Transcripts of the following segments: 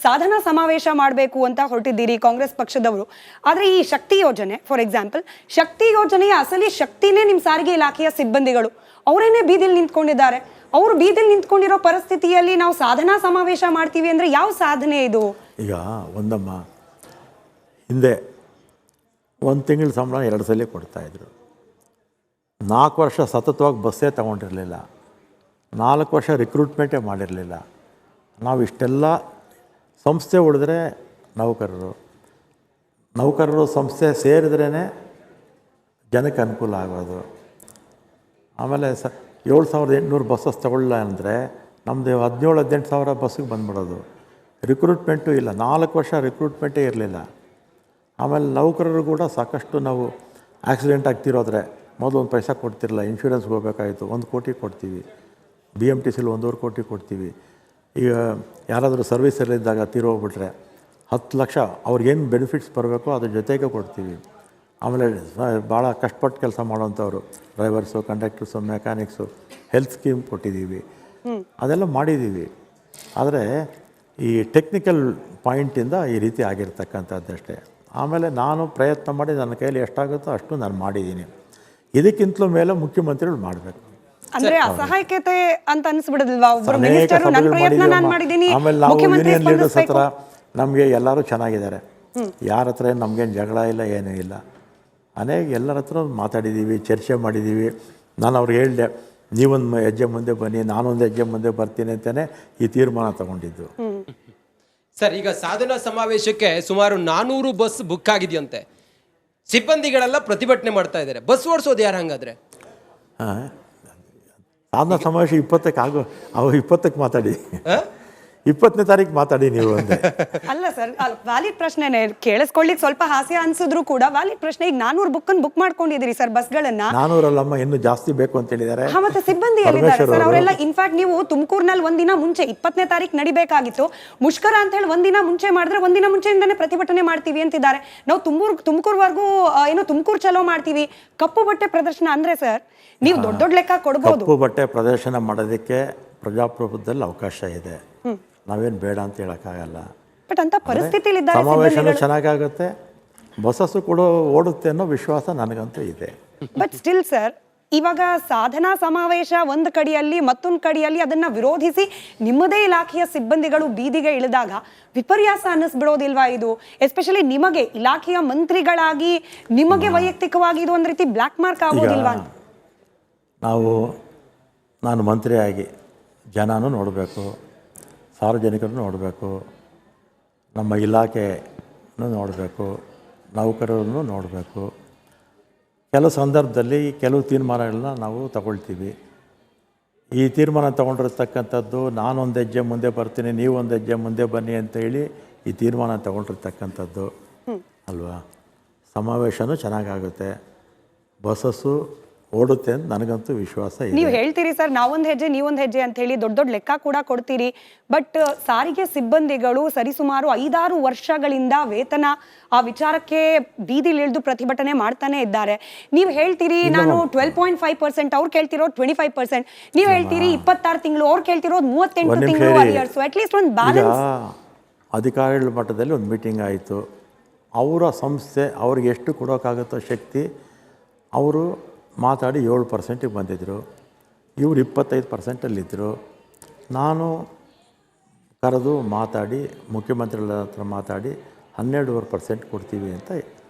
ಸಾಧನಾ ಸಮಾವೇಶ ಮಾಡಬೇಕು ಅಂತ ಹೊರಟಿದ್ದೀರಿ ಕಾಂಗ್ರೆಸ್ ಪಕ್ಷದವರು. ಆದರೆ ಈ ಶಕ್ತಿ ಯೋಜನೆ ಫಾರ್ ಎಕ್ಸಾಂಪಲ್, ಶಕ್ತಿ ಯೋಜನೆಯ ಅಸಲಿ ಶಕ್ತಿನೇ ನಿಮ್ಮ ಸಾರಿಗೆ ಇಲಾಖೆಯ ಸಿಬ್ಬಂದಿಗಳು. ಅವರೇನೇ ಬೀದಿಲಿ ನಿಂತ್ಕೊಂಡಿದ್ದಾರೆ. ಅವರು ಬೀದಿಲಿ ನಿಂತ್ಕೊಂಡಿರೋ ಪರಿಸ್ಥಿತಿಯಲ್ಲಿ ನಾವು ಸಾಧನಾ ಸಮಾವೇಶ ಮಾಡ್ತೀವಿ ಅಂದರೆ ಯಾವ ಸಾಧನೆ ಇದು? ಈಗ ಒಂದಮ್ಮ, ಹಿಂದೆ 1 ತಿಂಗಳ ಸಂಬಳ 2 ಸಲ ಕೊಡ್ತಾಯಿದ್ರು. 4 ವರ್ಷ ಸತತವಾಗಿ ಬಸ್ಸೇ ತೊಗೊಂಡಿರಲಿಲ್ಲ. 4 ವರ್ಷ ರಿಕ್ರೂಟ್ಮೆಂಟೇ ಮಾಡಿರಲಿಲ್ಲ. ನಾವು ಇಷ್ಟೆಲ್ಲ ಸಂಸ್ಥೆ ಉಳಿದ್ರೆ ನೌಕರರು ಸಂಸ್ಥೆ ಸೇರಿದ್ರೇ ಜನಕ್ಕೆ ಅನುಕೂಲ ಆಗೋದು. ಆಮೇಲೆ 7,800 ಬಸ್ಸಸ್ ತಗೊಳ್ಳ ಅಂದರೆ ನಮ್ಮದು 17,000-18,000 ಬಸ್ಸಿಗೆ ಬಂದ್ಬಿಡೋದು. ರಿಕ್ರೂಟ್ಮೆಂಟು ಇಲ್ಲ, 4 ವರ್ಷ ರಿಕ್ರೂಟ್ಮೆಂಟೇ ಇರಲಿಲ್ಲ. ಆಮೇಲೆ ನೌಕರರು ಕೂಡ ಸಾಕಷ್ಟು ನಾವು ಆಕ್ಸಿಡೆಂಟ್ ಆಗ್ತಿರೋದ್ರೆ ಮೊದಲು 1 ಪೈಸಾ ಕೊಡ್ತಿರಲಿಲ್ಲ. ಇನ್ಶೂರೆನ್ಸ್ಗೆ ಹೋಗಬೇಕಾಯಿತು, 1 ಕೋಟಿ ಕೊಡ್ತೀವಿ. BMTCಲಿ 1.5 ಕೋಟಿ ಕೊಡ್ತೀವಿ. ಈಗ ಯಾರಾದರೂ ಸರ್ವಿಸಲ್ಲಿದ್ದಾಗ ತೀರೋಗ್ಬಿಟ್ರೆ 10 ಲಕ್ಷ ಅವ್ರಿಗೇನು ಬೆನಿಫಿಟ್ಸ್ ಬರಬೇಕೋ ಅದ್ರ ಜೊತೆಗೆ ಕೊಡ್ತೀವಿ. ಆಮೇಲೆ ಭಾಳ ಕಷ್ಟಪಟ್ಟು ಕೆಲಸ ಮಾಡೋವಂಥವ್ರು drivers, conductors, mechanics health scheme ಕೊಟ್ಟಿದ್ದೀವಿ. ಅದೆಲ್ಲ ಮಾಡಿದ್ದೀವಿ. ಆದರೆ ಈ ಟೆಕ್ನಿಕಲ್ ಪಾಯಿಂಟಿಂದ ಈ ರೀತಿ ಆಗಿರ್ತಕ್ಕಂಥದ್ದಷ್ಟೇ. ಆಮೇಲೆ ನಾನು ಪ್ರಯತ್ನ ಮಾಡಿ ನನ್ನ ಕೈಯಲ್ಲಿ ಎಷ್ಟಾಗುತ್ತೋ ಅಷ್ಟು ನಾನು ಮಾಡಿದ್ದೀನಿ. ಇದಕ್ಕಿಂತಲೂ ಮೇಲೆ ಮುಖ್ಯಮಂತ್ರಿಗಳು ಮಾಡಬೇಕು. ಅಂದ್ರೆ ಅಸಹಾಯಕತೆ ಅಂತ ಅನಿಸ್ಬಿಡೋದಿಲ್ವಾ? ಆಮೇಲೆ ನಾವು ಯೂನಿಯನ್ ಲೀಡರ್ಸ್ ಹತ್ರ ನಮಗೆ ಎಲ್ಲರೂ ಚೆನ್ನಾಗಿದ್ದಾರೆ. ಯಾರ ಹತ್ರ ನಮಗೇನು ಜಗಳ ಇಲ್ಲ, ಏನೂ ಇಲ್ಲ. ಎಲ್ಲರ ಹತ್ರ ಮಾತಾಡಿದ್ದೀವಿ, ಚರ್ಚೆ ಮಾಡಿದ್ದೀವಿ. ನಾನು ಅವ್ರಿಗೆ ಹೇಳಿದೆ, ನೀವೊಂದು ಹೆಜ್ಜೆ ಮುಂದೆ ಬನ್ನಿ, ನಾನೊಂದು ಹೆಜ್ಜೆ ಮುಂದೆ ಬರ್ತೀನಿ ಅಂತಲೇ ಈ ತೀರ್ಮಾನ ತಗೊಂಡಿದ್ದು. ಸರ್, ಈಗ ಸಾಧನಾ ಸಮಾವೇಶಕ್ಕೆ ಸುಮಾರು 400 ಬಸ್ ಬುಕ್ ಆಗಿದೆಯಂತೆ. ಸಿಬ್ಬಂದಿಗಳೆಲ್ಲ ಪ್ರತಿಭಟನೆ ಮಾಡ್ತಾ ಇದ್ದಾರೆ. ಬಸ್ ಓಡಿಸೋದು ಯಾರು ಹಂಗಾದ್ರೆ? ಸಾಧನಾ ಸಮಾವೇಶ 20ಕ್ಕೆ ಮಾತಾಡಿ, 20ನೇ ತಾರೀಕು ಮಾತಾಡಿ ನೀವು ಅಂದೆ. ಅಲ್ಲ ಸರ್, ವ್ಯಾಲಿಡ್ ಪ್ರಶ್ನೆನೇ. ಕೇಳಿಸ್ಕೊಳ್ಳಿಕ್ಕೆ ಸ್ವಲ್ಪ ಹಾಸ್ಯ ಅನ್ಸಿದ್ರು ಕೂಡ ವ್ಯಾಲಿಡ್ ಪ್ರಶ್ನೆ. ಈಗ 400 ಬುಕ್ ಮಾಡ್ಕೊಂಡಿದ್ದೀರಿ ಸರ್ ಬಸ್ಗಳನ್ನ. 400 ಅಲ್ಲಮ್ಮ, ಇನ್ನೂ ಜಾಸ್ತಿ ಬೇಕು ಅಂತ ಹೇಳಿದ್ದಾರೆ. ಮತ್ತೆ ಸಿಬ್ಬಂದಿ ಎಲ್ಲಿದ್ದಾರೆ ಸರ್? ಅವರೆಲ್ಲ ಇನ್ಫ್ಯಾಕ್ಟ್ ನೀವು ತುಮಕೂರಿನಲ್ಲಿ 1 ದಿನ ಮುಂಚೆ 20ನೇ ತಾರೀಕು ನಡಿಬೇಕಾಗಿತ್ತು. ಮುಷ್ಕರ ಅಂತ ಹೇಳಿ 1 ದಿನ ಮುಂಚೆ ಮಾಡಿದ್ರೆ 1 ದಿನ ಮುಂಚೆಯಿಂದಾನೇ ಪ್ರತಿಭಟನೆ ಮಾಡ್ತೀವಿ ಅಂತಿದ್ದಾರೆ. ನಾವು ತುಮಕೂರ್ವರೆಗೂ ತುಮಕೂರು ಚಲೋ ಮಾಡ್ತೀವಿ. ಕಪ್ಪು ಬಟ್ಟೆ ಪ್ರದರ್ಶನ ಅಂದ್ರೆ ಸರ್ ನೀವು ದೊಡ್ಡ ಲೆಕ್ಕ ಕೊಡ್ಬೋದು. ಕಪ್ಪು ಬಟ್ಟೆ ಪ್ರದರ್ಶನ ಮಾಡೋದಕ್ಕೆ ಪ್ರಜಾಪ್ರಭುತ್ವದಲ್ಲಿ ಅವಕಾಶ ಇದೆ. ನಾವೇನು ಬೇಡ ಅಂತ ಹೇಳೋಕ್ಕಾಗಲ್ಲ. ಬಟ್ ಅಂತ ಪರಿಸ್ಥಿತಿಲಿ ಸಮಾವೇಶನೂ ಚೆನ್ನಾಗಾಗುತ್ತೆ, ಬಸ್ಸಸ್ಸು ಕೂಡ ಓಡುತ್ತೆ ಅನ್ನೋ ವಿಶ್ವಾಸ ನನಗಂತೂ ಇದೆ. ಬಟ್ ಸ್ಟಿಲ್ ಸರ್, ಇವಾಗ ಸಾಧನಾ ಸಮಾವೇಶ ಒಂದು ಕಡೆಯಲ್ಲಿ, ಮತ್ತೊಂದು ಕಡೆಯಲ್ಲಿ ಅದನ್ನ ವಿರೋಧಿಸಿ ನಿಮ್ಮದೇ ಇಲಾಖೆಯ ಸಿಬ್ಬಂದಿಗಳು ಬೀದಿಗೆ ಇಳಿದಾಗ ವಿಪರ್ಯಾಸ ಅನ್ನಿಸ್ಬಿಡೋದಿಲ್ವಾ ಇದು? ಎಸ್ಪೆಷಲಿ ನಿಮಗೆ ಇಲಾಖೆಯ ಮಂತ್ರಿಗಳಾಗಿ ನಿಮಗೆ ವೈಯಕ್ತಿಕವಾಗಿ ಇದು ಒಂದು ರೀತಿ ಬ್ಲ್ಯಾಕ್ ಮಾರ್ಕ್ ಆಗೋದಿಲ್ವಾ? ನಾನು ಮಂತ್ರಿಯಾಗಿ ಜನನೂ ನೋಡಬೇಕು, ಸಾರ್ವಜನಿಕರನ್ನು ನೋಡಬೇಕು, ನಮ್ಮ ಇಲಾಖೆನೂ ನೋಡಬೇಕು, ನೌಕರರನ್ನು ನೋಡಬೇಕು. ಕೆಲವು ಸಂದರ್ಭದಲ್ಲಿ ಕೆಲವು ತೀರ್ಮಾನಗಳನ್ನ ನಾವು ತಗೊಳ್ತೀವಿ. ಈ ತೀರ್ಮಾನ ತಗೊಂಡಿರ್ತಕ್ಕಂಥದ್ದು ನಾನೊಂದು ಹೆಜ್ಜೆ ಮುಂದೆ ಬರ್ತೀನಿ, ನೀವೊಂದು ಹೆಜ್ಜೆ ಮುಂದೆ ಬನ್ನಿ ಅಂತ ಹೇಳಿ ಈ ತೀರ್ಮಾನ ತಗೊಂಡಿರ್ತಕ್ಕಂಥದ್ದು ಅಲ್ವಾ? ಸಮಾವೇಶನೂ ಚೆನ್ನಾಗಾಗುತ್ತೆ, ಬಸ್ಸಸ್ಸು ಓಡುತ್ತೆ ಅಂತ ನನಗಂತೂ ವಿಶ್ವಾಸ ಇದೆ. ನೀವು ಹೇಳ್ತೀರಿ ಸರ್, ನಾವೊಂದು ಹೆಜ್ಜೆ ನೀವೊಂದು ಹೆಜ್ಜೆ ಅಂತ ಹೇಳಿ ದೊಡ್ಡ ಲೆಕ್ಕ ಕೂಡ ಕೊಡ್ತೀರಿ. ಬಟ್ ಸಾರಿಗೆ ಸಿಬ್ಬಂದಿಗಳು ಸರಿಸುಮಾರು 5-6 ವರ್ಷಗಳಿಂದ ವೇತನ ಆ ವಿಚಾರಕ್ಕೆ ಬೀದಿಲಿಳಿದು ಪ್ರತಿಭಟನೆ ಮಾಡ್ತಾನೆ ಇದ್ದಾರೆ. ನೀವು ಹೇಳ್ತೀರಿ ನಾನು 12.5%, ಅವ್ರು ಕೇಳ್ತಿರೋದು 25%. ನೀವು ಹೇಳ್ತೀರಿ 26 ತಿಂಗಳು, ಅವ್ರು ಕೇಳ್ತಿರೋದು 38 ತಿಂಗಳು. ಅಟ್ಲೀಸ್ಟ್ ಒಂದು ಬ್ಯಾಲೆನ್ಸ್. ಅಧಿಕಾರಿಗಳ ಮಟ್ಟದಲ್ಲಿ ಒಂದು ಮೀಟಿಂಗ್ ಆಯಿತು. ಅವರ ಸಂಸ್ಥೆ ಅವ್ರಿಗೆ ಎಷ್ಟು ಕೊಡೋಕ್ಕಾಗುತ್ತೋ ಶಕ್ತಿ ಅವರು ಮಾತಾಡಿ 7%ಗೆ ಬಂದಿದ್ದರು. ಇವರು 25%ಅಲ್ಲಿದ್ದರು. ನಾನು ಕರೆದು ಮಾತಾಡಿ ಮುಖ್ಯಮಂತ್ರಿಗಳ ಹತ್ರ ಮಾತಾಡಿ 12.5% ಕೊಡ್ತೀವಿ ಅಂತ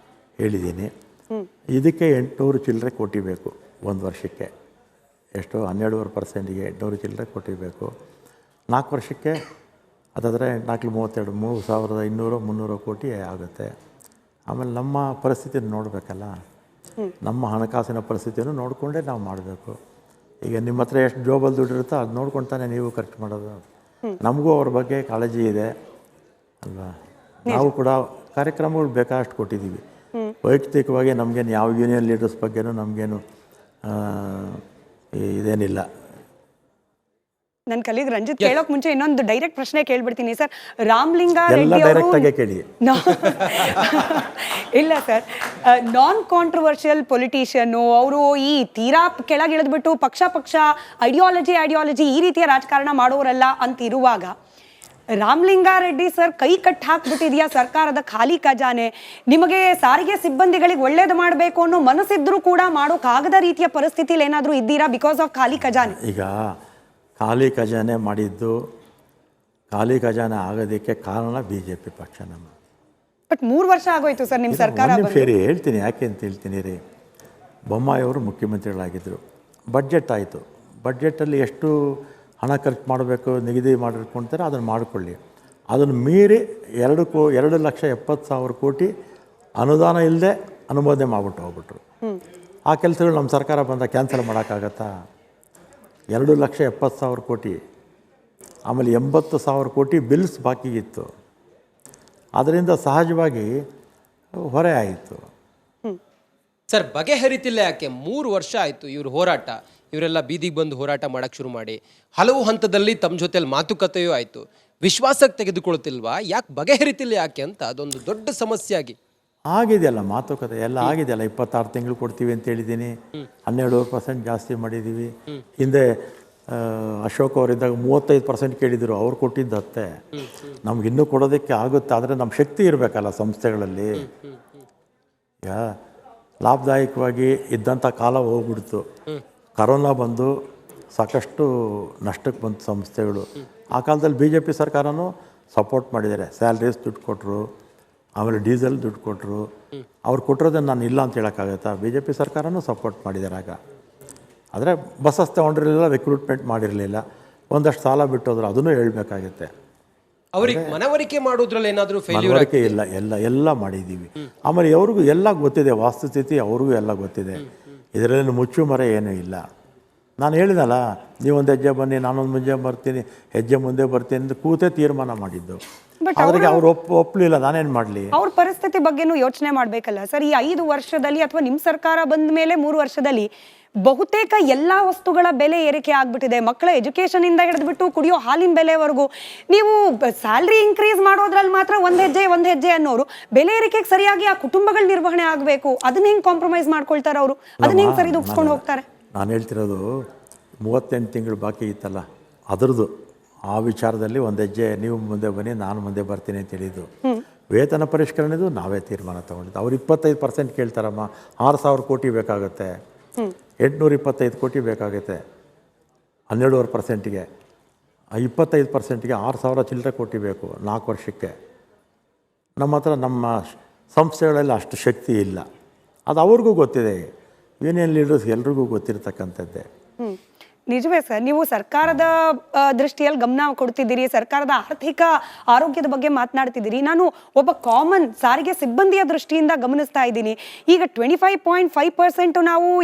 ಹೇಳಿದ್ದೀನಿ. ಇದಕ್ಕೆ 800 ಚಿಲ್ಲರೆ ಕೊಟ್ಟಿಬೇಕು ಒಂದು ವರ್ಷಕ್ಕೆ. ಎಷ್ಟು? 12.5%ಗೆ 800 ಚಿಲ್ಲರೆ ಕೊಟ್ಟಿಬೇಕು. 4 ವರ್ಷಕ್ಕೆ ಅದಾದರೆ 4-32 3,200-300 ಕೋಟಿ ಆಗುತ್ತೆ. ಆಮೇಲೆ ನಮ್ಮ ಪರಿಸ್ಥಿತಿ ನೋಡಬೇಕಲ್ಲ, ನಮ್ಮ ಹಣಕಾಸಿನ ಪರಿಸ್ಥಿತಿಯನ್ನು ನೋಡಿಕೊಂಡೇ ನಾವು ಮಾಡಬೇಕು. ಈಗ ನಿಮ್ಮ ಹತ್ರ ಎಷ್ಟು ಜೋಬಲ್ಲಿ ದುಡ್ಡಿರುತ್ತೋ ಅದು ನೋಡ್ಕೊಳ್ತಾನೆ ನೀವು ಖರ್ಚು ಮಾಡೋದು. ನಮಗೂ ಅವ್ರ ಬಗ್ಗೆ ಕಾಳಜಿ ಇದೆ ಅಲ್ವಾ? ನಾವು ಕೂಡ ಕಾರ್ಯಕ್ರಮಗಳು ಬೇಕಾದಷ್ಟು ಕೊಟ್ಟಿದ್ದೀವಿ. ವೈಯಕ್ತಿಕವಾಗಿ ನಮಗೇನು ಯಾವ ಯೂನಿಯನ್ ಲೀಡರ್ಸ್ ಬಗ್ಗೆನೂ ನಮಗೇನು ಇದೇನಿಲ್ಲ. ನನ್ನ ಕಲೀಗ್ ರಂಜಿತ್ ಕೇಳೋಕೆ ಮುಂಚೆ ಇನ್ನೊಂದು ಡೈರೆಕ್ಟ್ ಪ್ರಶ್ನೆ ಕೇಳ್ಬಿಡ್ತೀನಿ ಸರ್. ರಾಮಲಿಂಗ ರೆಡ್ಡಿ ಇಲ್ಲ ಸರ್, ನಾನ್ ಕಾಂಟ್ರವರ್ಷಿಯಲ್ ಪೊಲಿಟಿಷಿಯನ್ನು ಅವರು. ಈ ತೀರಾ ಕೆಳಗಿಳಿದ್ಬಿಟ್ಟು ಪಕ್ಷ ಐಡಿಯಾಲಜಿ ಈ ರೀತಿಯ ರಾಜಕಾರಣ ಮಾಡೋರಲ್ಲ ಅಂತ ಇರುವಾಗ ರಾಮಲಿಂಗಾರೆಡ್ಡಿ ಸರ್ ಕೈ ಕಟ್ ಹಾಕ್ಬಿಟ್ಟಿದ್ಯಾ ಸರ್ಕಾರದ ಖಾಲಿ ಖಜಾನೆ? ನಿಮಗೆ ಸಾರಿಗೆ ಸಿಬ್ಬಂದಿಗಳಿಗೆ ಒಳ್ಳೇದು ಮಾಡಬೇಕು ಅನ್ನೋ ಮನಸ್ಸಿದ್ರೂ ಕೂಡ ಮಾಡೋಕ್ಕಾಗದ ರೀತಿಯ ಪರಿಸ್ಥಿತಿಲಿ ಏನಾದರೂ ಇದ್ದೀರಾ ಬಿಕಾಸ್ ಆಫ್ ಖಾಲಿ ಖಜಾನೆ? ಈಗ ಖಾಲಿ ಖಜಾನೆ ಮಾಡಿದ್ದು, ಖಾಲಿ ಖಜಾನೆ ಆಗೋದಕ್ಕೆ ಕಾರಣ ಬಿ ಜೆ ಪಿ ಪಕ್ಷ. ನಮ್ಮ ಬಟ್ 3 ವರ್ಷ ಆಗೋಯ್ತು ಸರ್ ನಿಮ್ಮ ಸರ್ಕಾರ ಬಂದು. ಫೇರಿ ಹೇಳ್ತೀನಿ, ಯಾಕೆ ಅಂತ ಹೇಳ್ತೀನಿ ರೀ. ಬೊಮ್ಮಾಯಿಯವರು ಮುಖ್ಯಮಂತ್ರಿಗಳಾಗಿದ್ದರು, ಬಡ್ಜೆಟ್ ಆಯಿತು. ಬಡ್ಜೆಟಲ್ಲಿ ಎಷ್ಟು ಹಣ ಖರ್ಚು ಮಾಡಬೇಕು ನಿಗದಿ ಮಾಡಿರ್ಕೊಳ್ತಾರೆ, ಅದನ್ನು ಮಾಡಿಕೊಳ್ಳಿ. ಅದನ್ನು ಮೀರಿ 2,70,000 ಕೋಟಿ ಅನುದಾನ ಇಲ್ಲದೆ ಅನುಮೋದನೆ ಮಾಡಿಬಿಟ್ಟು ಹೋಗ್ಬಿಟ್ರು. ಆ ಕೆಲಸಗಳು ನಮ್ಮ ಸರ್ಕಾರ ಬಂದ ಕ್ಯಾನ್ಸಲ್ ಮಾಡೋಕ್ಕಾಗತ್ತಾ? 2,70,000 ಕೋಟಿ, ಆಮೇಲೆ 80,000 ಕೋಟಿ ಬಿಲ್ಸ್ ಬಾಕಿ ಇತ್ತು. ಅದರಿಂದ ಸಹಜವಾಗಿ ಹೊರೆ ಆಯಿತು. ಸರ್ ಬಗೆಹರಿತಿಲ್ಲ ಯಾಕೆ? 3 ವರ್ಷ ಆಯ್ತು ಇವ್ರ ಹೋರಾಟ, ಇವರೆಲ್ಲ ಬೀದಿಗೆ ಬಂದು ಹೋರಾಟ ಮಾಡಕ್ ಶುರು ಮಾಡಿ ಹಲವು ಹಂತದಲ್ಲಿ ತಮ್ಮ ಜೊತೆಲಿ ಮಾತುಕತೆಯೂ ಆಯ್ತು, ವಿಶ್ವಾಸಕ್ಕೆ ತೆಗೆದುಕೊಳ್ತಿಲ್ವಾ? ಯಾಕೆ ಬಗೆಹರಿತಿಲ್ಲ ಯಾಕೆ ಅಂತ ಅದೊಂದು ದೊಡ್ಡ ಸಮಸ್ಯೆ ಆಗಿ ಆಗಿದೆಯಲ್ಲ, ಮಾತುಕತೆ ಎಲ್ಲ ಆಗಿದೆಯಲ್ಲ. 26 ತಿಂಗಳು ಕೊಡ್ತೀವಿ ಅಂತ ಹೇಳಿದ್ದೀನಿ, 12% ಜಾಸ್ತಿ ಮಾಡಿದ್ದೀವಿ. ಹಿಂದೆ ಅಶೋಕ್ ಅವರಿದ್ದಾಗ 35% ಕೇಳಿದರು, ಅವ್ರು ಕೊಟ್ಟಿದ್ದು 10. ನಮ್ಗೆ ಇನ್ನೂ ಕೊಡೋದಕ್ಕೆ ಆಗುತ್ತೆ, ಆದರೆ ನಮ್ಮ ಶಕ್ತಿ ಇರಬೇಕಲ್ಲ ಸಂಸ್ಥೆಗಳಲ್ಲಿ. ಈಗ ಲಾಭದಾಯಕವಾಗಿ ಇದ್ದಂಥ ಕಾಲ ಹೋಗ್ಬಿಡ್ತು. ಕರೋನಾ ಬಂದು ಸಾಕಷ್ಟು ನಷ್ಟಕ್ಕೆ ಬಂತು ಸಂಸ್ಥೆಗಳು. ಆ ಕಾಲದಲ್ಲಿ ಬಿ ಜೆ ಪಿ ಸರ್ಕಾರನೂ ಸಪೋರ್ಟ್ ಮಾಡಿದ್ದಾರೆ. ಸ್ಯಾಲ್ರೀಸ್ ದುಡ್ಡು ಕೊಟ್ಟರು, ಆಮೇಲೆ ಡೀಸೆಲ್ ದುಡ್ಡು ಕೊಟ್ಟರು. ಅವ್ರು ಕೊಟ್ಟಿರೋದನ್ನು ನಾನು ಇಲ್ಲ ಅಂತ ಹೇಳೋಕ್ಕಾಗತ್ತಾ? ಬಿ ಜೆ ಪಿ ಸರ್ಕಾರನೂ ಸಪೋರ್ಟ್ ಮಾಡಿದ್ದಾರೆ ಆಗ. ಆದರೆ ಬಸ್ಸಸ್ ತೊಗೊಂಡಿರಲಿಲ್ಲ, ರಿಕ್ರೂಟ್ಮೆಂಟ್ ಮಾಡಿರಲಿಲ್ಲ, ಒಂದಷ್ಟು ಸಾಲ ಬಿಟ್ಟೋದ್ರು, ಅದನ್ನು ಹೇಳಬೇಕಾಗುತ್ತೆ. ಅವ್ರಿಗೆ ಮನವರಿಕೆ ಮಾಡೋದ್ರಲ್ಲಿ ಏನಾದರೂ ಫೇಲ್ಯೂರ್? ಮನವರಿಕೆ ಇಲ್ಲ, ಎಲ್ಲ ಮಾಡಿದ್ದೀವಿ. ಆಮೇಲೆ ಅವ್ರಿಗೂ ಎಲ್ಲ ಗೊತ್ತಿದೆ, ವಾಸ್ತುಸ್ಥಿತಿ ಅವ್ರಿಗೂ ಎಲ್ಲ ಗೊತ್ತಿದೆ. ಇದರಲ್ಲಿ ಮುಚ್ಚು ಮರೆ ಏನೂ ಇಲ್ಲ. ನಾನು ಹೇಳಿದಲ್ಲ, ನೀವೊಂದು ಹೆಜ್ಜೆ ಬನ್ನಿ, ನಾನೊಂದು ಹೆಜ್ಜೆ ಮುಂದೆ ಬರ್ತೀನಿ ಅಂತ ಕೂತೇ ತೀರ್ಮಾನ ಮಾಡಿದ್ದು. ಅವ್ರಿಗೆ ಅವ್ರು ಒಪ್ಪಲಿಲ್ಲ, ನಾನೇನು ಮಾಡಲಿ? ಅವ್ರ ಪರಿಸ್ಥಿತಿ ಬಗ್ಗೆನೂ ಯೋಚನೆ ಮಾಡಬೇಕಲ್ಲ ಸರ್. ಈ 5 ವರ್ಷದಲ್ಲಿ ಅಥವಾ ನಿಮ್ಮ ಸರ್ಕಾರ ಬಂದ ಮೇಲೆ 3 ವರ್ಷದಲ್ಲಿ ಬಹುತೇಕ ಎಲ್ಲ ವಸ್ತುಗಳ ಬೆಲೆ ಏರಿಕೆ ಆಗ್ಬಿಟ್ಟಿದೆ. ಮಕ್ಕಳ ಎಜುಕೇಶನ್ ಇಂದ ಹಿಡಿದ್ಬಿಟ್ಟು ಕುಡಿಯೋ ಹಾಲಿನ ಬೆಲೆವರೆಗೂ. ನೀವು ಸ್ಯಾಲ್ರಿ ಇನ್ಕ್ರೀಸ್ ಮಾಡೋದ್ರಲ್ಲಿ ಮಾತ್ರ ಒಂದ್ ಹೆಜ್ಜೆ ಅನ್ನೋರು, ಬೆಲೆ ಏರಿಕೆಗೆ ಸರಿಯಾಗಿ ಆ ಕುಟುಂಬಗಳ ನಿರ್ವಹಣೆ ಆಗಬೇಕು, ಅದನ್ನ ಹೆಂಗ್ ಕಾಂಪ್ರಮೈಸ್ ಮಾಡ್ಕೊಳ್ತಾರೆ ಅವರು? ಅದನ್ನ ಹೆಂಗ್ ಸರಿದೂಗಿಸ್ಕೊಂಡು ಹೋಗ್ತಾರೆ? ನಾನು ಹೇಳ್ತಿರೋದು 38 ತಿಂಗಳು ಬಾಕಿ ಇತ್ತಲ್ಲ, ಅದರದ್ದು ಆ ವಿಚಾರದಲ್ಲಿ ಒಂದು ಹೆಜ್ಜೆ ನೀವು ಮುಂದೆ ಬನ್ನಿ, ನಾನು ಮುಂದೆ ಬರ್ತೀನಿ ಅಂತ ಹೇಳಿದ್ದು. ವೇತನ ಪರಿಷ್ಕರಣೆದು ನಾವೇ ತೀರ್ಮಾನ ತೊಗೊಂಡಿದ್ದು. ಅವ್ರು 25% ಕೇಳ್ತಾರಮ್ಮ, 6,000 ಕೋಟಿ ಬೇಕಾಗುತ್ತೆ, 825 ಕೋಟಿ ಬೇಕಾಗುತ್ತೆ 12.5%ಗೆ. 25%ಗೆ 6,000 ಚಿಲ್ಲರೆ ಕೋಟಿ ಬೇಕು 4 ವರ್ಷಕ್ಕೆ. ನಮ್ಮ ಹತ್ರ ನಮ್ಮ ಸಂಸ್ಥೆಗಳಲ್ಲಿ ಅಷ್ಟು ಶಕ್ತಿ ಇಲ್ಲ. ಅದು ಅವ್ರಿಗೂ ಗೊತ್ತಿದೆ, ಯೂನಿಯನ್ ಲೀಡರ್ಸ್ ಎಲ್ರಿಗೂ ಗೊತ್ತಿರ್ತಕ್ಕಂಥದ್ದೇ. ನಿಜವೇ ಸರ್. ನೀವು ಸರ್ಕಾರದ ದೃಷ್ಟಿಯಲ್ಲಿ ಗಮನ ಕೊಡ್ತಿದ್ದೀರಿ, ಸರ್ಕಾರದ ಆರ್ಥಿಕ ಆರೋಗ್ಯದ ಬಗ್ಗೆ ಮಾತನಾಡ್ತಿದ್ದೀರಿ. ನಾನು ಒಬ್ಬ ಕಾಮನ್ ಸಾರಿಗೆ ಸಿಬ್ಬಂದಿಯ ದೃಷ್ಟಿಯಿಂದ ಗಮನಿಸ್ತಾ ಇದ್ದೀನಿ. ಈಗ 25.5% ನಾವು